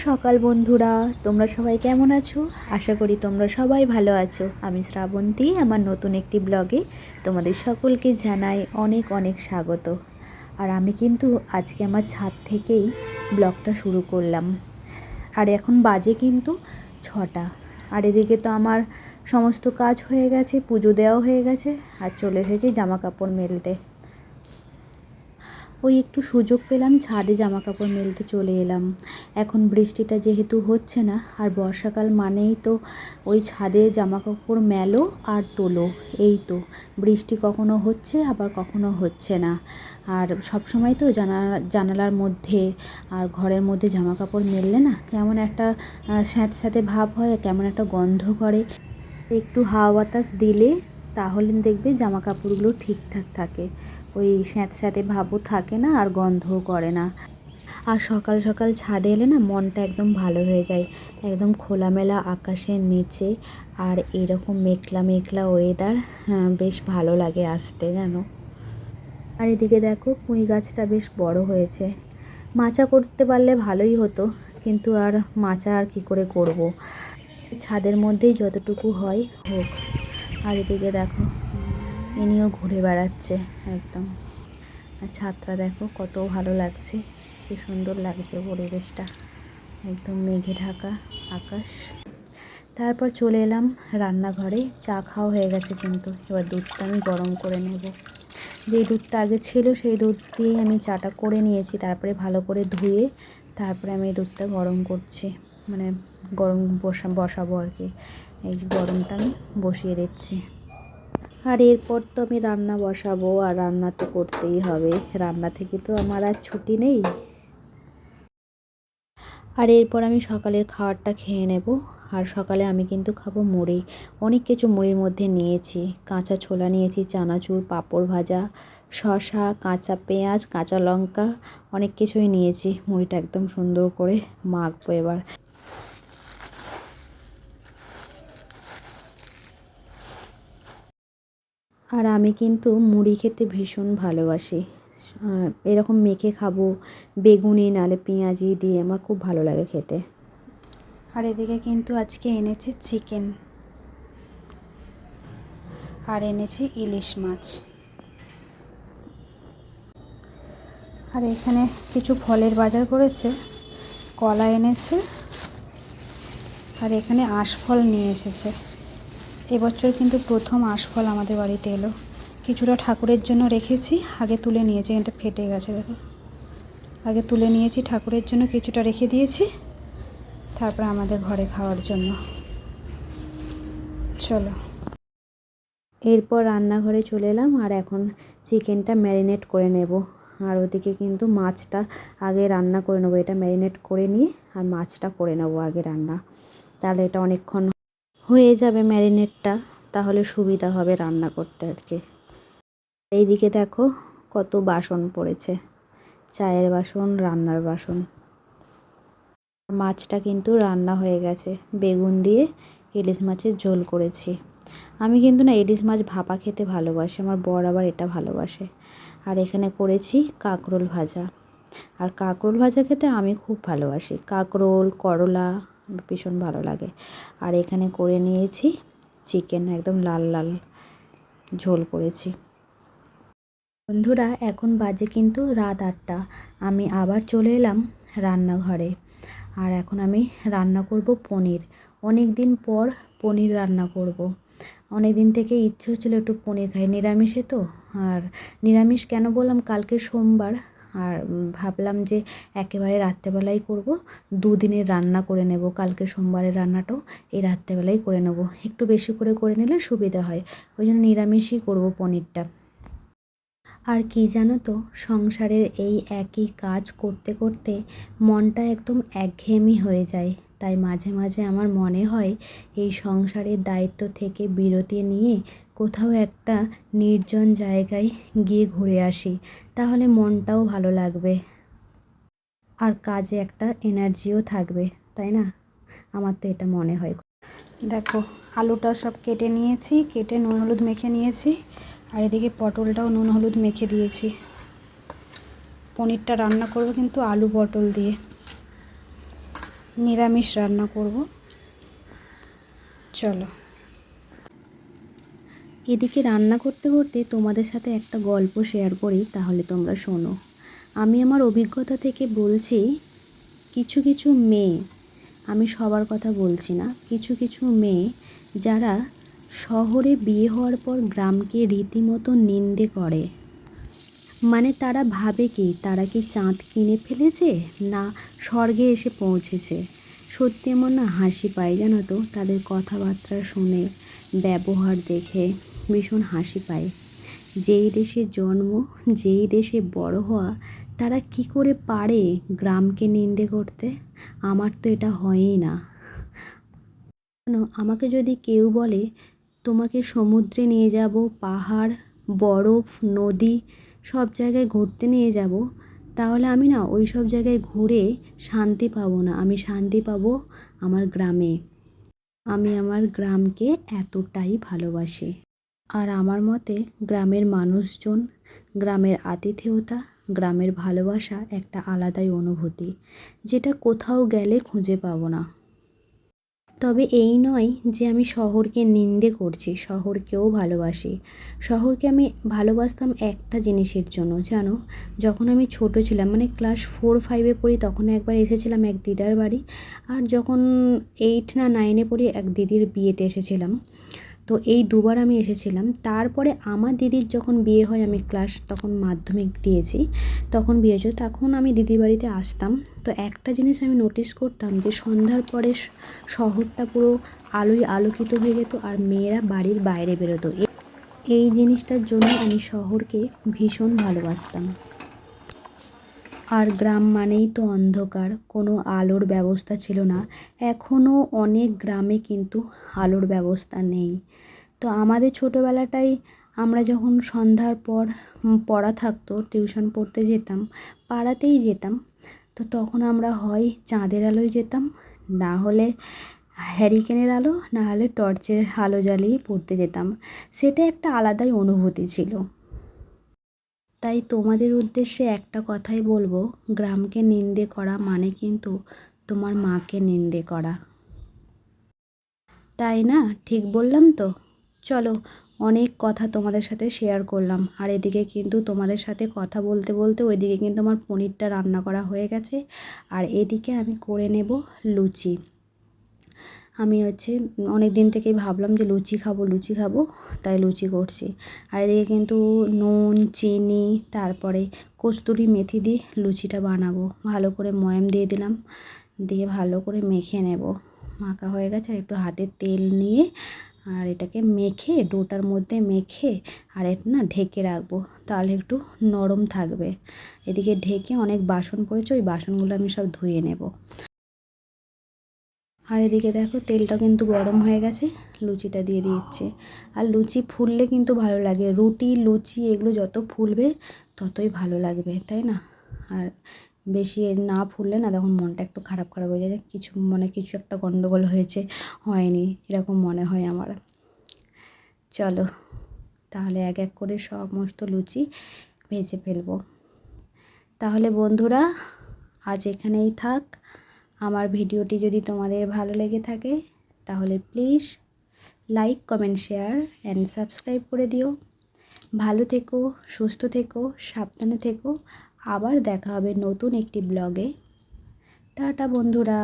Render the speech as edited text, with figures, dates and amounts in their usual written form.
সকাল বন্ধুরা, তোমরা সবাই কেমন আছো? আশা করি তোমরা সবাই ভালো আছো। আমি শ্রাবন্তী, আমার নতুন একটি ব্লগে তোমাদের সকলকে জানাই অনেক অনেক স্বাগত। আর আমি কিন্তু আজকে আমার ছাদ থেকেই ব্লগটা শুরু করলাম। আর এখন বাজে কিন্তু 6টা। আর এদিকে তো আমার সমস্ত কাজ হয়ে গেছে, পুজো দেওয়াও হয়ে গেছে, আর চলে এসেছি জামা কাপড় মেলতে। ওই একটু সুযোগ পেলাম, ছাদে জামা কাপড় মেলতে চলে এলাম। এখন বৃষ্টিটা যেহেতু হচ্ছে না, আর বর্ষাকাল মানেই তো ওই ছাদে জামা কাপড় মেলো আর তোলো, এই তো। বৃষ্টি কখনো হচ্ছে আবার কখনো হচ্ছে না। আর সব সময় তো জানালার মধ্যে আর ঘরের মধ্যে জামা কাপড় মেললে না কেমন একটা স্যাঁতস্যাঁতে ভাব হয়, কেমন একটা গন্ধ করে। একটু হাওয়া বাতাস দিলে তাহলে দেখবে জামা কাপড়গুলো ঠিকঠাক থাকে, ওই স্যাঁতস্যাঁতে ভাবও থাকে না আর গন্ধও করে না। আর সকাল সকাল ছাদে এলে না মনটা একদম ভালো হয়ে যায়, একদম খোলামেলা আকাশের নিচে আর এরকম মেঘলা মেঘলা ওয়েদার, বেশ ভালো লাগে আসতে, জানো। আর এদিকে দেখো পুঁই গাছটা বেশ বড় হয়েছে। মাচা করতে পারলে ভালোই হতো, কিন্তু আর মাচা আর কী করে করব, ছাদের মধ্যেই যতটুকু হয় হোক। আর এদিকে দেখো ইনিও ঘুরে বেড়াচ্ছে একদম। আর ছাদটা দেখো কত ভালো লাগছে, কি সুন্দর লাগছে পরিবেশটা, একদম মেঘে ঢাকা আকাশ। তারপর চলে এলাম রান্নাঘরে। চা খাওয়া হয়ে গেছে, কিন্তু এবার দুধটা আমি গরম করে নেব। যেই দুধটা আগে ছিল সেই দুধ দিয়েই আমি চাটা করে নিয়েছি, তারপরে ভালো করে ধুয়ে তারপরে আমি এই দুধটা গরম করছি, মানে গরম বসাবো আর কি। এই গরমটা আমি বসিয়ে দিচ্ছি। আর এরপর তো আমি রান্না বসাবো, আর রান্না তো করতেই হবে, রান্না থেকে তো আমার আর ছুটি নেই। আর এরপর আমি সকালের খাবারটা খেয়ে নেব। আর সকালে আমি কিন্তু খাবো মুড়ি। অনেক কিছু মুড়ির মধ্যে নিয়েছি, কাঁচা ছোলা নিয়েছি, চানাচুর, পাঁপড় ভাজা, শসা, কাঁচা পেঁয়াজ, কাঁচা লঙ্কা, অনেক কিছুই নিয়েছি। মুড়িটা একদম সুন্দর করে মাখবো এবার। আর আমি কিন্তু মুড়ি খেতে ভীষণ ভালোবাসি, এরকম মেখে খাবো, বেগুনি নালে পেঁয়াজি দিয়ে, আমার খুব ভালো লাগে খেতে। আর এদিকে কিন্তু আজকে এনেছে চিকেন, আর এনেছে ইলিশ মাছ। আর এখানে কিছু ফলের বাজার করেছে, কলা এনেছে, আর এখানে আঁশফল নিয়ে এসেছে। এবছর কিন্তু প্রথম আঁশফল আমাদের বাড়িতে এলো। কিছুটা ঠাকুরের জন্য রেখেছি, আগে তুলে নিয়েছি, এটা ফেটে গেছে দেখো। আগে তুলে নিয়েছি ঠাকুরের জন্য, কিছুটা রেখে দিয়েছি, তারপরে আমাদের ঘরে খাওয়ার জন্য। চলো, এরপর রান্নাঘরে চলে এলাম, আর এখন চিকেনটা ম্যারিনেট করে নেব। আর ওদিকে কিন্তু মাছটা আগে রান্না করে নেবো, এটা ম্যারিনেট করে নিয়ে আর মাছটা করে নেবো আগে রান্না, তাহলে এটা অনেকক্ষণ হয়ে যাবে ম্যারিনেটটা, তাহলে সুবিধা হবে রান্না করতে আর কি। এইদিকে দেখো কত বাসন পড়েছে, চায়ের বাসন, রান্নার বাসন। মাছটা কিন্তু রান্না হয়ে গেছে, বেগুন দিয়ে ইলিশ মাছের ঝোল করেছি। আমি কিন্তু না ইলিশ মাছ ভাপা খেতে ভালোবাসি, আমার বর আবার এটা ভালোবাসে। আর এখানে করেছি কাঁকরোল ভাজা, আর কাঁকরোল ভাজা খেতে আমি খুব ভালোবাসি, কাঁকরোল করলা ভীষণ ভালো লাগে। আর এখানে করে নিয়েছি চিকেন, একদম লাল লাল ঝোল করেছি। বন্ধুরা এখন বাজে কিন্তু রাত 8টা, আমি আবার চলে এলাম রান্নাঘরে। আর এখন আমি রান্না করব পনির। অনেক দিন পর পনির রান্না করব। অনেক দিন থেকে ইচ্ছে হচ্ছিলো একটু পনির খাই, নিরামিষে তো। আর নিরামিষ কেন বললাম, কালকে সোমবার, আর ভাবলাম যে একেবারে রাত্রেবেলাই করব, দুদিনের রান্না করে নেব, কালকে সোমবারের রান্নাটাও এই রাত্রেবেলাই করে নেব, একটু বেশি করে করে নিলে সুবিধা হয়, ওই জন্য নিরামিষই করব পনিরটা। আর কি জানো তো, সংসারের এই একই কাজ করতে করতে মনটা একদম একঘেয়েমি হয়ে যায়। তাই মাঝে মাঝে আমার মনে হয় এই সংসারের দায়িত্ব থেকে বিরতি নিয়ে কোথাও একটা নির্জন জায়গায় গিয়ে ঘুরে আসি, তাহলে মনটাও ভালো লাগবে আর কাজে একটা এনার্জিও থাকবে, তাই না? আমার তো এটা মনে হয়। দেখো আলুটা সব কেটে নিয়েছি, কেটে নুন হলুদ মেখে নিয়েছি, আর এদিকে পটলটাও নুন হলুদ মেখে দিয়েছি। পনিরটা রান্না করব কিন্তু আলু পটল দিয়ে। নিরামিষ রান্না করব। চলো। এদিকে রান্না করতে করতে তোমাদের সাথে একটা গল্প শেয়ার করি, তাহলে তোমরা শোনো। আমি আমার অভিজ্ঞতা থেকে বলছি, কিছু কিছু মেয়ে, আমি সবার কথা বলছি না, কিছু কিছু মেয়ে যারা শহরে বিয়ে হওয়ার পর গ্রামকে রীতিমতো নিন্দে করে। মানে তারা ভাবে কি তারা কি চাঁদ কিনে ফেলেছে, না স্বর্গে এসে পৌঁছেছে। সত্যি আমার না হাসি পায়, জানো তো, তাদের কথাবার্তা শুনে, ব্যবহার দেখে ভীষণ হাসি পায়। যেই দেশে জন্ম, যেই দেশে বড় হওয়া, তারা কি করে পারে গ্রামকে নিন্দে করতে? আমার তো এটা হয়ই না। আমাকে যদি কেউ বলে তোমাকে সমুদ্রে নিয়ে যাব, পাহাড়, বরফ, নদী সব জায়গায় ঘুরতে নিয়ে যাব, তাহলে আমি না ওই সব জায়গায় ঘুরে শান্তি পাবো না। আমি শান্তি পাবো আমার গ্রামে। আমি আমার গ্রামকে এতটাই ভালোবাসি। আর আমার মতে গ্রামের মানুষজন, গ্রামের আতিথেয়তা, গ্রামের ভালোবাসা একটা আলাদাই অনুভূতি, যেটা কোথাও গেলে খুঁজে পাবো না। তবে এই নয় যে আমি শহরকে নিন্দে করছি, শহরকেও ভালোবাসি। শহরকে আমি ভালোবাসতাম একটা জিনিসের জন্য, জানো, যখন আমি ছোট ছিলাম, মানে ক্লাস 4-5-এ পড়ি, তখন একবার এসেছিলাম এক দিদার বাড়ি। আর যখন 8 না 9-এ পড়ি এক দিদির বিয়েতে এসেছিলাম। তো এই দুবার আমি এসেছিলাম। তারপরে আমার দিদির যখন বিয়ে হয়, আমি তখন মাধ্যমিক দিয়েছি, তখন বিয়ে হয়েছিল, তখন আমি দিদির বাড়িতে আসতাম। তো একটা জিনিস আমি নোটিস করতাম যে সন্ধ্যার পরে শহরটা পুরো আলোয় আলোকিত হয়ে যেত আর মেয়েরা বাড়ির বাইরে বেরোতো। এই জিনিসটার জন্য আমি শহরকে ভীষণ ভালোবাসতাম। আর গ্রাম মানেই তো অন্ধকার, কোনো আলোর ব্যবস্থা ছিল না। এখনও অনেক গ্রামে কিন্তু আলোর ব্যবস্থা নেই। তো আমাদের ছোটোবেলাটাই, আমরা যখন সন্ধ্যার পর পড়া থাকতো, টিউশন পড়তে যেতাম, পাড়াতেই যেতাম। তো তখন আমরা হয় চাঁদের আলোয় যেতাম, না হলে হ্যারিকেনের আলো, না হলে টর্চের আলো জ্বালিয়ে পড়তে যেতাম। সেটা একটা আলাদাই অনুভূতি ছিল। তাই তোমাদের উদ্দেশ্যে একটা কথাই বলবো, গ্রামকে নিন্দে করা মানে কিন্তু তোমার মাকে নিন্দে করা। তাই না? ঠিক বললাম তো? চলো, অনেক কথা তোমাদের সাথে শেয়ার করলাম। আর এদিকে কিন্তু তোমাদের সাথে কথা বলতে বলতে ওইদিকে কিন্তু আমার পনিরটা রান্না করা হয়ে গেছে। আর এদিকে আমি করে নেব লুচি। আমি অনেক দিন থেকেই ভাবলাম যে লুচি খাবো, তাই লুচি করছি। আর এদিকে কিন্তু নুন, চিনি, তারপরে কস্তুরি মেথি দিয়ে লুচিটা বানাবো। ভালো করে ময়াম দিয়ে দিলাম, দিয়ে ভালো করে মেখে নেব। মাখা হয়ে গেছে, আর একটু হাতে তেল নিয়ে আর এটাকে মেখে, ডোটার মধ্যে মেখে আর এটা না ঢেকে রাখবো, তাহলে একটু নরম থাকবে। এদিকে ঢেকে অনেক বাসন পড়েছে, ওই বাসনগুলো আমি সব ধুয়ে নেব। আর এদিকে দেখো তেলটা কিন্তু গরম হয়ে গেছে, লুচিটা দিয়ে দিচ্ছে। আর লুচি ফুললে কিন্তু ভালো লাগে, রুটি, লুচি এগুলো যত ফুলবে ততই ভালো লাগবে, তাই না? আর বেশি না ফুললে না, তখন মনটা একটু খারাপ খারাপ হয়ে যায়, কিছু একটা গন্ডগোল হয়েছে, হয়নি এরকম মনে হয় আমার। চলো তাহলে এক এক করে সমস্ত লুচি ভেজে ফেলবো। তাহলে বন্ধুরা, আজ এখানেই থাক। আমার ভিডিওটি যদি তোমাদের ভালো লেগে থাকে তাহলে please like, comment, share and subscribe করে দিও। ভালো থেকো, সুস্থ থেকো, সাবধানে থেকো। আবার দেখা হবে নতুন একটি ব্লগে। টাটা বন্ধুরা।